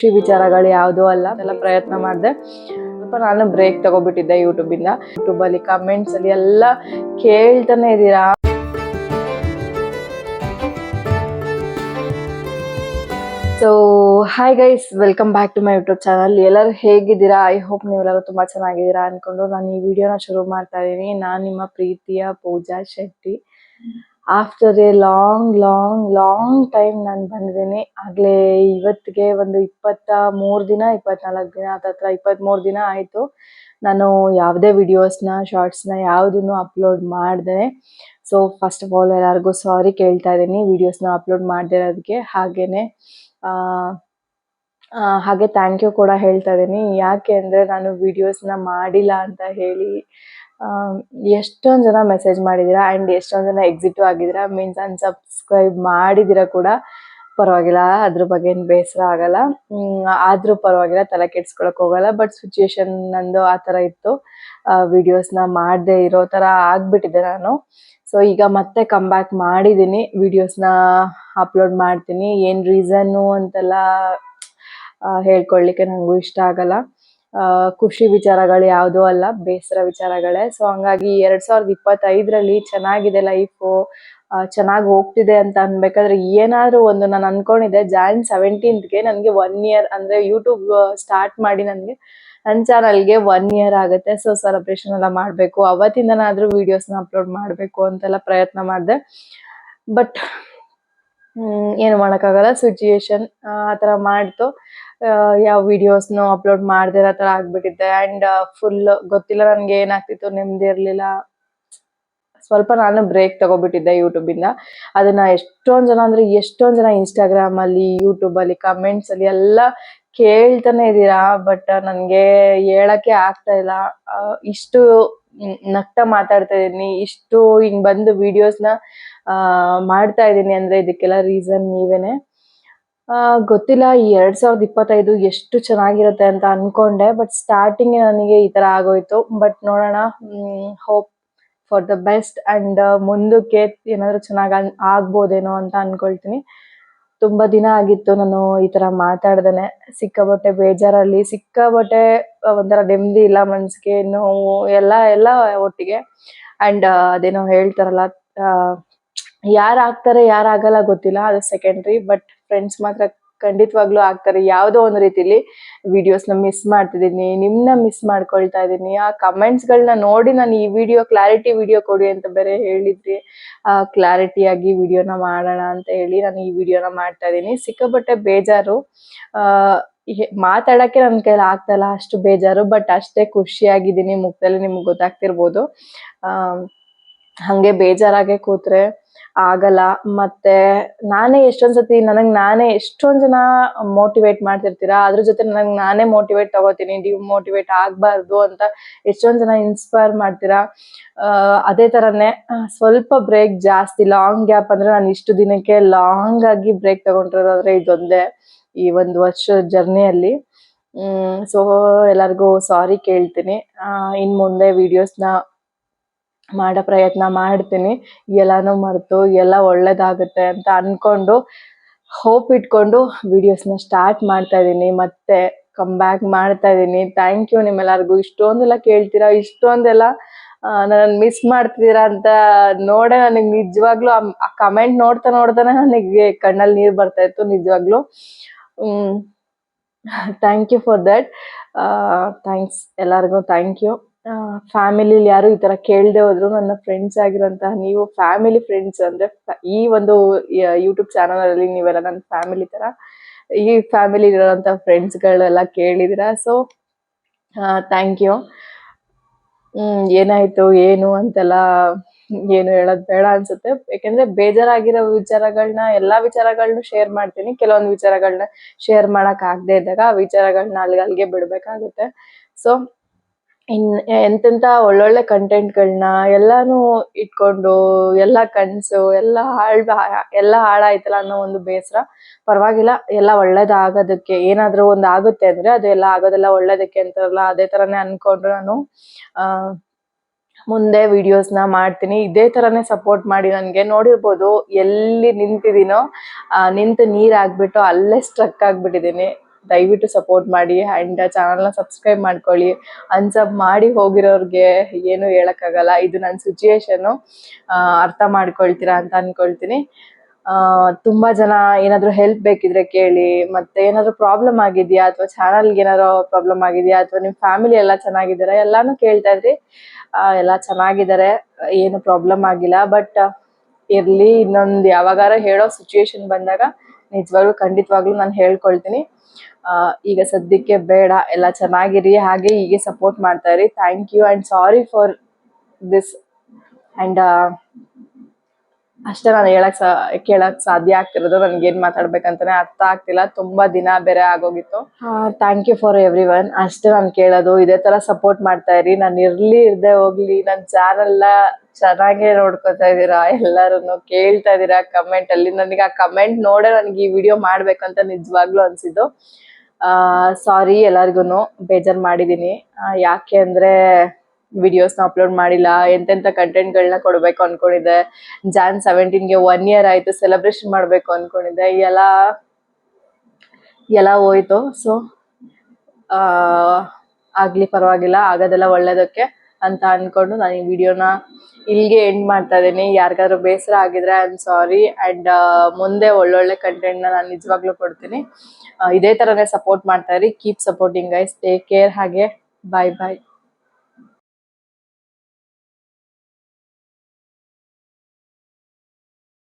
ಖುಷಿ ವಿಚಾರಗಳು ಯಾವುದೂ ಅಲ್ಲ ಎಲ್ಲ ಪ್ರಯತ್ನ ಮಾಡಿದೆ. ಸ್ವಲ್ಪ ನಾನು ಬ್ರೇಕ್ ತಗೋಬಿಟ್ಟಿದ್ದೆ ಯೂಟ್ಯೂಬಿಂದ. ಯೂಟ್ಯೂಬಲ್ಲಿ ಕಮೆಂಟ್ಸ್ ಅಲ್ಲಿ ಎಲ್ಲ ಕೇಳ್ತಾನೆ ಇದ್ದೀರಾ. So hi guys, welcome back to my YouTube channel. ಎಲ್ಲರೂ ಹೇಗಿದ್ದೀರಾ? ಐ ಹೋಪ್ ನೀವೆಲ್ಲರೂ ತುಂಬಾ ಚೆನ್ನಾಗಿದ್ದೀರಾ ಅನ್ಕೊಂಡು ನಾನು ಈ ವಿಡಿಯೋನ ಶುರು ಮಾಡ್ತಾ ಇದ್ದೀನಿ. ನಾನು ನಿಮ್ಮ ಪ್ರೀತಿಯ Pooja Shetty. After a long time ನಾನು ಬಂದಿದ್ದೀನಿ. ಆಗಲೇ ಇವತ್ತಿಗೆ ಒಂದು 23 ದಿನ 24 ದಿನ ಹತ್ರ 23 ದಿನ ಆಯಿತು ನಾನು ಯಾವುದೇ ವಿಡಿಯೋಸ್ನ ಶಾರ್ಟ್ಸ್ನ ಯಾವುದನ್ನು ಅಪ್ಲೋಡ್ ಮಾಡಿದೆ. ಸೊ ಫಸ್ಟ್ ಆಫ್ ಆಲ್ ಎಲ್ಲರಿಗೂ ಸಾರಿ ಕೇಳ್ತಾ ಇದ್ದೀನಿ ವಿಡಿಯೋಸ್ನ ಅಪ್ಲೋಡ್ ಮಾಡದಿರೋದಕ್ಕೆ. ಹಾಗೆ ಥ್ಯಾಂಕ್ ಯು ಕೂಡ ಹೇಳ್ತಾ ಇದ್ದೀನಿ. ಯಾಕೆ ಅಂದರೆ ನಾನು ವಿಡಿಯೋಸ್ನ ಮಾಡಿಲ್ಲ ಅಂತ ಹೇಳಿ ಎಷ್ಟೊಂದು ಜನ ಮೆಸೇಜ್ ಮಾಡಿದ್ದೀರಾ ಆ್ಯಂಡ್ ಎಷ್ಟೊಂದು ಜನ ಎಕ್ಸಿಟಿವ್ ಆಗಿದ್ದೀರಾ, ಮೀನ್ಸ್ ಅನ್ಸಬ್ಸ್ಕ್ರೈಬ್ ಮಾಡಿದ್ದೀರಾ ಕೂಡ. ಪರವಾಗಿಲ್ಲ, ಅದ್ರ ಬಗ್ಗೆ ಏನು ಬೇಸರ ಆಗಲ್ಲ. ಆದರೂ ಪರವಾಗಿಲ್ಲ, ತಲೆ ಕೆಡ್ಸ್ಕೊಳಕ್ಕೆ ಹೋಗಲ್ಲ. ಬಟ್ ಸಿಚುಯೇಷನ್ ನಂದು ಆ ಥರ ಇತ್ತು, ವಿಡಿಯೋಸ್ನ ಮಾಡದೇ ಇರೋ ಥರ ಆಗಿಬಿಟ್ಟಿದೆ ನಾನು. ಸೊ ಈಗ ಮತ್ತೆ ಕಮ್ ಬ್ಯಾಕ್ ಮಾಡಿದ್ದೀನಿ, ವಿಡಿಯೋಸ್ನ ಅಪ್ಲೋಡ್ ಮಾಡ್ತೀನಿ. ಏನು ರೀಸನ್ನು ಅಂತೆಲ್ಲ ಹೇಳ್ಕೊಳ್ಳಿಕ್ಕೆ ನನಗೂ ಇಷ್ಟ ಆಗಲ್ಲ. ಖುಷಿ ವಿಚಾರಗಳು ಯಾವುದೂ ಅಲ್ಲ, ಬೇಸರ ವಿಚಾರಗಳೇ. ಸೊ ಹಂಗಾಗಿ 2025ರಲ್ಲಿ ಚೆನ್ನಾಗಿದೆ ಲೈಫು, ಚೆನ್ನಾಗಿ ಹೋಗ್ತಿದೆ ಅಂತ ಅನ್ಬೇಕಾದ್ರೆ ಏನಾದರೂ ಒಂದು ನಾನು ಅನ್ಕೊಂಡಿದ್ದೆ. ಜಾನ್ 17ಗೆ ನನಗೆ 1 year, ಅಂದರೆ ಯೂಟ್ಯೂಬ್ ಸ್ಟಾರ್ಟ್ ಮಾಡಿ ನನಗೆ ನನ್ನ ಚಾನಲ್ಗೆ 1 year ಆಗುತ್ತೆ. ಸೊ ಸೆಲೆಬ್ರೇಷನ್ ಎಲ್ಲ ಮಾಡಬೇಕು, ಅವತ್ತಿಂದನಾದರೂ ವೀಡಿಯೋಸ್ನ ಅಪ್ಲೋಡ್ ಮಾಡಬೇಕು ಅಂತೆಲ್ಲ ಪ್ರಯತ್ನ ಮಾಡಿದೆ. ಬಟ್ ಏನು ಮಾಡೋಕ್ಕಾಗಲ್ಲ, ಸಿಚುಯೇಷನ್ ಆ ಥರ ಮಾಡ್ತು. ಯಾವ ವಿಡಿಯೋಸ್ನು ಅಪ್ಲೋಡ್ ಮಾಡದಿರೋ ಥರ ಆಗಿಬಿಟ್ಟಿದ್ದೆ. ಆ್ಯಂಡ್ ಫುಲ್ ಗೊತ್ತಿಲ್ಲ ನನಗೆ ಏನಾಗ್ತಿತ್ತು, ನೆಮ್ಮದಿ ಇರಲಿಲ್ಲ. ಸ್ವಲ್ಪ ನಾನು ಬ್ರೇಕ್ ತಗೋಬಿಟ್ಟಿದ್ದೆ ಯೂಟ್ಯೂಬಿಂದ. ಅದನ್ನು ಎಷ್ಟೊಂದು ಜನ ಇನ್ಸ್ಟಾಗ್ರಾಮಲ್ಲಿ, ಯೂಟ್ಯೂಬಲ್ಲಿ ಕಮೆಂಟ್ಸಲ್ಲಿ ಎಲ್ಲ ಕೇಳ್ತಾನೆ ಇದ್ದೀರಾ. ಬಟ್ ನನಗೆ ಹೇಳೋಕ್ಕೆ ಆಗ್ತಾ ಇಲ್ಲ. ಇಷ್ಟು ನಗ್ತಾ ಮಾತಾಡ್ತಾ ಇದ್ದೀನಿ, ಇಷ್ಟು ಹಿಂಗೆ ಬಂದು ವೀಡಿಯೋಸ್ನ ಮಾಡ್ತಾ ಇದ್ದೀನಿ ಅಂದರೆ ಇದಕ್ಕೆಲ್ಲ ರೀಸನ್ ನೀವೇನೆ. ಗೊತ್ತಿಲ್ಲ ಈ 2025 ಎಷ್ಟು ಚೆನ್ನಾಗಿರುತ್ತೆ ಅಂತ ಅಂದ್ಕೊಂಡೆ. ಬಟ್ ಸ್ಟಾರ್ಟಿಂಗ್ ನನಗೆ ಈ ಥರ ಆಗೋಯ್ತು. ಬಟ್ ನೋಡೋಣ, hope for the best. And ಮುಂದಕ್ಕೆ ಏನಾದರೂ ಚೆನ್ನಾಗಿ ಆಗ್ಬೋದೇನೋ ಅಂತ ಅಂದ್ಕೊಳ್ತೀನಿ. ತುಂಬ ದಿನ ಆಗಿತ್ತು ನಾನು ಈ ಥರ ಮಾತಾಡ್ದೇ. ಸಿಕ್ಕಾಬಟ್ಟೆ ಬೇಜಾರಲ್ಲಿ, ಸಿಕ್ಕಾಬಟ್ಟೆ ಒಂಥರ ನೆಮ್ಮದಿ ಇಲ್ಲ, ಮನಸ್ಸಿಗೆ ನೋವು ಎಲ್ಲ ಒಟ್ಟಿಗೆ. ಆ್ಯಂಡ್ ಅದೇನೋ ಹೇಳ್ತಾರಲ್ಲ, ಯಾರು ಆಗ್ತಾರೆ ಯಾರಾಗಲ್ಲ ಗೊತ್ತಿಲ್ಲ, ಅದು ಸೆಕೆಂಡ್ರಿ. ಬಟ್ ಫ್ರೆಂಡ್ಸ್ ಮಾತ್ರ ಖಂಡಿತವಾಗ್ಲೂ ಆಗ್ತಾರೆ. ಯಾವುದೋ ಒಂದು ರೀತಿಲಿ ವಿಡಿಯೋಸ್ನ ಮಿಸ್ ಮಾಡ್ತಿದ್ದೀನಿ, ನಿಮ್ಮನ್ನ ಮಿಸ್ ಮಾಡ್ಕೊಳ್ತಾ ಇದ್ದೀನಿ. ಆ ಕಮೆಂಟ್ಸ್ಗಳನ್ನ ನೋಡಿ ನಾನು ಈ ಕ್ಲಾರಿಟಿ ವಿಡಿಯೋ ಕೊಡಿ ಅಂತ ಬೇರೆ ಹೇಳಿದ್ರಿ. ಕ್ಲಾರಿಟಿಯಾಗಿ ವಿಡಿಯೋನ ಮಾಡೋಣ ಅಂತ ಹೇಳಿ ನಾನು ಈ ವಿಡಿಯೋನ ಮಾಡ್ತಾ ಇದ್ದೀನಿ. ಸಿಕ್ಕಾಪಟ್ಟೆ ಬೇಜಾರು, ಮಾತಾಡೋಕ್ಕೆ ನನ್ನ ಕೈಲಿ ಆಗ್ತಾ ಇಲ್ಲ, ಅಷ್ಟು ಬೇಜಾರು. ಬಟ್ ಅಷ್ಟೇ ಖುಷಿಯಾಗಿದ್ದೀನಿ, ಮುಖದಲ್ಲಿ ನಿಮ್ಗೆ ಗೊತ್ತಾಗ್ತಿರ್ಬೋದು. ಹಾಗೆ ಬೇಜಾರಾಗೆ ಕೂತ್ರೆ ಆಗಲ್ಲ. ಮತ್ತೆ ನಾನೇ ಎಷ್ಟೊಂದು ಜನ ಮೋಟಿವೇಟ್ ಮಾಡ್ತಿರ್ತೀರಾ, ಅದ್ರ ಜೊತೆ ನಾನೇ ಮೋಟಿವೇಟ್ ತಗೋತೀನಿ, ಡಿಮೋಟಿವೇಟ್ ಆಗಬಾರ್ದು ಅಂತ ಎಷ್ಟೊಂದು ಜನ ಇನ್ಸ್ಪೈರ್ ಮಾಡ್ತೀರಾ. ಅದೇ ಥರನೇ ಸ್ವಲ್ಪ ಬ್ರೇಕ್ ಜಾಸ್ತಿ, ಲಾಂಗ್ ಗ್ಯಾಪ್. ಅಂದರೆ ನಾನು ಇಷ್ಟು ದಿನಕ್ಕೆ ಲಾಂಗ್ ಆಗಿ ಬ್ರೇಕ್ ತಗೊಂಡಿರೋದಾದ್ರೆ ಇದೊಂದೇ ಈ 1 ವರ್ಷ ಜರ್ನಿಯಲ್ಲಿ. ಸೊ ಎಲ್ಲರಿಗೂ ಸಾರಿ ಕೇಳ್ತೀನಿ. ಇನ್ನು ಮುಂದೆ ವಿಡಿಯೋಸ್ನ ಮಾಡೋ ಪ್ರಯತ್ನ ಮಾಡ್ತೀನಿ. ಎಲ್ಲನೂ ಮರೆತು ಎಲ್ಲ ಒಳ್ಳೇದಾಗುತ್ತೆ ಅಂತ ಅಂದ್ಕೊಂಡು, ಹೋಪ್ ಇಟ್ಕೊಂಡು ವಿಡಿಯೋಸ್ನ ಸ್ಟಾರ್ಟ್ ಮಾಡ್ತಾ ಇದ್ದೀನಿ, ಮತ್ತೆ ಕಮ್ ಬ್ಯಾಕ್ ಮಾಡ್ತಾ ಇದ್ದೀನಿ. ಥ್ಯಾಂಕ್ ಯು ನಿಮ್ಮೆಲ್ಲರಿಗೂ. ಇಷ್ಟೊಂದೆಲ್ಲ ಕೇಳ್ತೀರಾ, ಇಷ್ಟೊಂದೆಲ್ಲ ನನ್ನನ್ನು ಮಿಸ್ ಮಾಡ್ತಿದ್ದೀರಾ ಅಂತ ನೋಡೇ ನನಗೆ ನಿಜವಾಗ್ಲೂ ಆ ಕಮೆಂಟ್ ನೋಡ್ತಾನೆ ನನಗೆ ಕಣ್ಣಲ್ಲಿ ನೀರು ಬರ್ತಾ ಇತ್ತು ನಿಜವಾಗ್ಲೂ. Thank you for that. Thanks ಎಲ್ಲರಿಗೂ, ಥ್ಯಾಂಕ್ ಯು. ಫ್ಯಾಮಿಲಿಲಿ ಯಾರು ಈ ಥರ ಕೇಳದೆ ಹೋದ್ರು, ನನ್ನ ಫ್ರೆಂಡ್ಸ್ ಆಗಿರೋಂತಹ ನೀವು, ಫ್ಯಾಮಿಲಿ ಫ್ರೆಂಡ್ಸ್ ಅಂದರೆ ಈ ಒಂದು ಯೂಟ್ಯೂಬ್ ಚಾನಲಲ್ಲಿ ನೀವೆಲ್ಲ ನನ್ನ ಫ್ಯಾಮಿಲಿ ಥರ. ಈ ಫ್ಯಾಮಿಲಿ ಇರೋಂಥ ಫ್ರೆಂಡ್ಸ್ಗಳೆಲ್ಲ ಕೇಳಿದ್ದೀರಾ. So thank you. ಏನಾಯಿತು ಏನು ಅಂತೆಲ್ಲ ಏನು ಹೇಳೋದು ಬೇಡ ಅನ್ಸುತ್ತೆ. ಯಾಕೆಂದರೆ ಬೇಜಾರಾಗಿರೋ ವಿಚಾರಗಳನ್ನ, ಎಲ್ಲ ವಿಚಾರಗಳನ್ನೂ ಶೇರ್ ಮಾಡ್ತೀನಿ. ಕೆಲವೊಂದು ವಿಚಾರಗಳನ್ನ ಶೇರ್ ಮಾಡೋಕ್ಕಾಗದೇ ಇದ್ದಾಗ ಆ ವಿಚಾರಗಳನ್ನ ಅಲ್ಲಿಗೆ ಬಿಡಬೇಕಾಗುತ್ತೆ. ಸೊ ಎಂತೆಂಥ ಒಳ್ಳೊಳ್ಳೆ ಕಂಟೆಂಟ್ಗಳನ್ನ ಎಲ್ಲಾನು ಇಟ್ಕೊಂಡು, ಎಲ್ಲ ಕನಸು ಎಲ್ಲ ಹಾಳಾಯ್ತಲ್ಲ ಅನ್ನೋ ಒಂದು ಬೇಸರ. ಪರವಾಗಿಲ್ಲ, ಎಲ್ಲ ಒಳ್ಳೇದಾಗೋದಕ್ಕೆ, ಏನಾದರೂ ಒಂದು ಆಗುತ್ತೆ ಅಂದರೆ ಅದು ಎಲ್ಲ ಆಗೋದೆಲ್ಲ ಒಳ್ಳೇದಕ್ಕೆ ಅಂತಾರಲ್ಲ, ಅದೇ ಥರನೇ ಅಂದ್ಕೊಂಡು ನಾನು ಮುಂದೆ ವಿಡಿಯೋಸ್ನ ಮಾಡ್ತೀನಿ. ಇದೇ ಥರನೇ ಸಪೋರ್ಟ್ ಮಾಡಿ. ನನಗೆ ನೋಡಿರ್ಬೋದು ಎಲ್ಲಿ ನಿಂತಿದ್ದೀನೋ, ನಿಂತು ನೀರಾಗ್ಬಿಟ್ಟು ಅಲ್ಲೇ ಸ್ಟ್ರಕ್ ಆಗಿಬಿಟ್ಟಿದ್ದೀನಿ. ದಯವಿಟ್ಟು ಸಪೋರ್ಟ್ ಮಾಡಿ ಆ್ಯಂಡ್ ಚಾನಲ್ನ ಸಬ್ಸ್ಕ್ರೈಬ್ ಮಾಡ್ಕೊಳ್ಳಿ. ಅನ್ಸಬ್ ಮಾಡಿ ಹೋಗಿರೋರಿಗೆ ಏನು ಹೇಳೋಕ್ಕಾಗಲ್ಲ, ಇದು ನನ್ನ ಸಿಚುಯೇಷನ್ನು, ಅರ್ಥ ಮಾಡ್ಕೊಳ್ತೀರಾ ಅಂತ ಅಂದ್ಕೊಳ್ತೀನಿ. ತುಂಬ ಜನ ಏನಾದರೂ ಹೆಲ್ಪ್ ಬೇಕಿದ್ರೆ ಕೇಳಿ, ಮತ್ತು ಏನಾದರೂ ಪ್ರಾಬ್ಲಮ್ ಆಗಿದೆಯಾ ಅಥವಾ ಚಾನಲ್ಗೆ ಏನಾದ್ರು ಪ್ರಾಬ್ಲಮ್ ಆಗಿದೆಯಾ ಅಥವಾ ನಿಮ್ಮ ಫ್ಯಾಮಿಲಿ ಎಲ್ಲ ಚೆನ್ನಾಗಿದ್ದಾರೆ ಎಲ್ಲನೂ ಕೇಳ್ತಾ ಇದ್ರಿ. ಎಲ್ಲ ಚೆನ್ನಾಗಿದ್ದಾರೆ, ಏನು ಪ್ರಾಬ್ಲಮ್ ಆಗಿಲ್ಲ. ಬಟ್ ಇರಲಿ, ಇನ್ನೊಂದು ಯಾವಾಗಾರ ಹೇಳೋ ಸಿಚುಯೇಷನ್ ಬಂದಾಗ ನಿಜವಾಗ್ಲೂ ಖಂಡಿತವಾಗ್ಲೂ ನಾನು ಹೇಳ್ಕೊಳ್ತೀನಿ. ಈಗ ಸದ್ಯಕ್ಕೆ ಬೇಡ, ಎಲ್ಲ ಚೆನ್ನಾಗಿರಿ, ಹಾಗೆ ಹೀಗೆ ಸಪೋರ್ಟ್ ಮಾಡ್ತಾ ಇರಿ. Thank you and sorry for this. And ಅಷ್ಟೇ ನಾನು ಕೇಳಕ್ ಸಾಧ್ಯ ಆಗ್ತಿರೋದು. ನನ್ಗೇನ್ ಮಾತಾಡ್ಬೇಕಂತಾನೆ ಅರ್ಥ ಆಗ್ತಿಲ್ಲ, ತುಂಬಾ ದಿನ ಬೇರೆ ಆಗೋಗಿತ್ತು. Thank you for everyone, ಅಷ್ಟೇ ನಾನು ಕೇಳೋದು. ಇದೇ ತರ ಸಪೋರ್ಟ್ ಮಾಡ್ತಾ ಇರಿ. ನಾನು ಇರ್ದೇ ಹೋಗ್ಲಿ, ನನ್ನ ಚಾನಲ್ನ ಚೆನ್ನಾಗೇ ನೋಡ್ಕೊತಾ ಇದ್ದೀರಾ, ಎಲ್ಲರೂ ಕೇಳ್ತಾ ಇದ್ದೀರಾ ಕಮೆಂಟ್ ಅಲ್ಲಿ. ನನಗೆ ಆ ಕಮೆಂಟ್ ನೋಡೇ ನನಗೆ ಈ ವಿಡಿಯೋ ಮಾಡ್ಬೇಕಂತ ನಿಜವಾಗ್ಲೂ ಅನ್ಸಿದ್ದು. ಸಾರಿ ಎಲ್ಲರಿಗೂ ಬೇಜಾರು ಮಾಡಿದ್ದೀನಿ. ಯಾಕೆ ಅಂದ್ರೆ ವಿಡಿಯೋಸ್ನ ಅಪ್ಲೋಡ್ ಮಾಡಿಲ್ಲ, ಎಂತೆಂಥ ಕಂಟೆಂಟ್ಗಳನ್ನ ಕೊಡಬೇಕು ಅಂದ್ಕೊಂಡಿದ್ದೆ. Jan 17ಗೆ 1 year ಆಯಿತು, ಸೆಲೆಬ್ರೇಷನ್ ಮಾಡಬೇಕು ಅಂದ್ಕೊಂಡಿದ್ದೆ. ಎಲ್ಲ ಹೋಯ್ತು. ಸೊ ಆಗಲಿ, ಪರವಾಗಿಲ್ಲ, ಆಗೋದೆಲ್ಲ ಒಳ್ಳೇದಕ್ಕೆ ಅಂತ ಅಂದ್ಕೊಂಡು ನಾನು ಈ ವಿಡಿಯೋನ ಇಲ್ಲಿಗೆ ಎಂಡ್ ಮಾಡ್ತಾ ಇದ್ದೀನಿ. ಯಾರಿಗಾದ್ರೂ ಬೇಸರ ಆಗಿದ್ರೆ ಐ ಆಮ್ ಸಾರಿ. ಆ್ಯಂಡ್ ಮುಂದೆ ಒಳ್ಳೊಳ್ಳೆ ಕಂಟೆಂಟ್ನ ನಾನು ನಿಜವಾಗ್ಲೂ ಕೊಡ್ತೀನಿ. ಇದೇ ಥರನೇ ಸಪೋರ್ಟ್ ಮಾಡ್ತಾ ಇರಿ. Keep supporting guys. Take care. ಹಾಗೆ ಬಾಯ್ ಬಾಯ್.